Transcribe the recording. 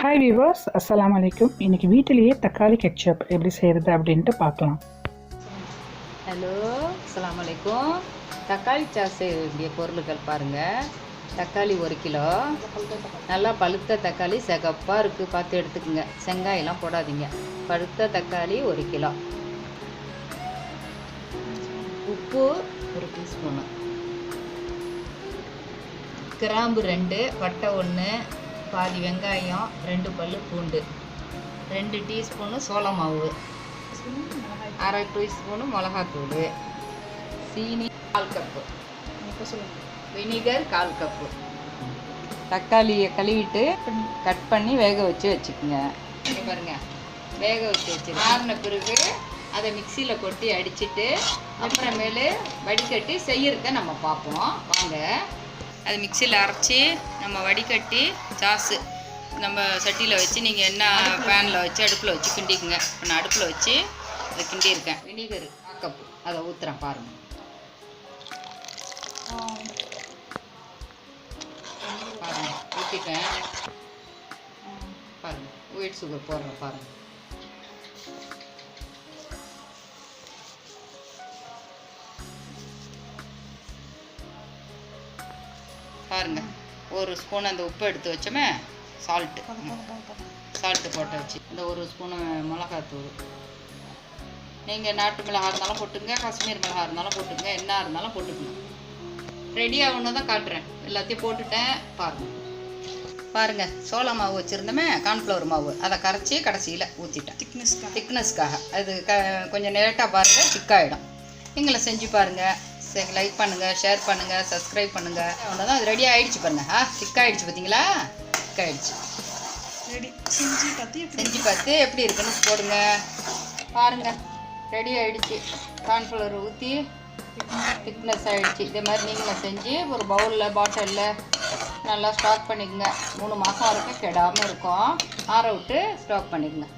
Hi viewers, அஸ்ஸலாமு அலைக்கும். இன்றைக்கி வீட்டிலேயே தக்காளி கெட்சப் எப்படி செய்கிறது அப்படின்ட்டு பார்க்கலாம். ஹலோ, அஸ்ஸலாமு அலைக்கும். தக்காளி சாஸ் செய்ய வேண்டிய பொருட்கள் பாருங்கள். தக்காளி 1 கிலோ, நல்லா பழுத்த தக்காளி சிகப்பாக இருக்குது, பார்த்து எடுத்துக்கோங்க. செங்காயெல்லாம் போடாதீங்க. பழுத்த தக்காளி 1 கிலோ, உப்பு 1 டீஸ்பூனு, கிராம்பு 2, பட்டை 1, பாதி வெங்காயம், 2 பல்லு பூண்டு, 2 டீஸ்பூனு சோள மாவு, 1/2 டீஸ்பூனு மிளகாத்தூள், சீனி 1/4 கப்பு, வினிகர் 1/4 கப்பு. தக்காளியை கழுவிட்டு கட் பண்ணி வேக வச்சு வச்சுக்கோங்க. இங்கே பாருங்கள், வேக வச்சு வச்சுருக்கேன். ஆறின பிறகு அதை மிக்சியில் கொட்டி அடிச்சுட்டு அப்புறமேலு வடிகட்டி செய்யறத நம்ம பார்ப்போம் வாங்க. அது மிக்சியில் அரைச்சி நம்ம வடிகட்டி சாஸு நம்ம சட்டியில் வச்சு நீங்கள் என்ன பேனில் வச்சு அடுப்பில் வச்சு கிண்டிக்குங்க. இப்போ நான் அடுப்பில் வச்சு அதை கிண்டியிருக்கேன். வினிகர் 1/4 கப்பு அதை ஊற்றுறேன் பாருங்கள். பாருங்கள் ஊற்றிட்டேன். பாருங்கள் ஒயிட் சுகர் போடுறேன் பாருங்கள். பாருங்கள், 1 ஸ்பூன் அந்த உப்பு எடுத்து வச்சோமே, சால்ட்டு போட்டு வச்சு, இந்த 1 ஸ்பூனு மிளகாத்தூள். நீங்கள் நாட்டு மிளகா இருந்தாலும் போட்டுங்க, காஷ்மீர் மிளகா இருந்தாலும் போட்டுங்க, என்ன இருந்தாலும் போட்டுக்கணும். ரெடி ஆகணும் தான் காட்டுறேன். எல்லாத்தையும் போட்டுட்டேன் பாருங்கள். சோள மாவு வச்சுருந்தோமே, கார்ன்ஃப்ளவர் மாவு, அதை கரைச்சி கடைசியில் ஊற்றிட்டேன் திக்னஸ்க்காக. அது கொஞ்சம் லேட்டாக பாருங்கள், திக்காகிடும். நீங்கள செஞ்சு பாருங்கள். லைக் பண்ணுங்கள், ஷேர் பண்ணுங்கள், சப்ஸ்கிரைப் பண்ணுங்கள். அவ்வளோதான், அது ரெடி ஆகிடுச்சு பாருங்கள். திக்காகிடுச்சு பார்த்தீங்களா? திக்காகிடுச்சு. ரெடி செஞ்சு பார்த்து எப்படி இருக்குன்னு போடுங்க. பாருங்கள், ரெடி ஆகிடுச்சு. கார்ன்ஃப்ளவர் ஊற்றி திக்னஸ் ஆகிடுச்சு. இதே மாதிரி நீங்களும் செஞ்சு ஒரு பவுலில் பாட்டிலில் நல்லா ஸ்டாக் பண்ணிக்கோங்க. 3 மாதம் வரைக்கும் கெடாமல் இருக்கும். ஆற விட்டு ஸ்டாக் பண்ணிக்கோங்க.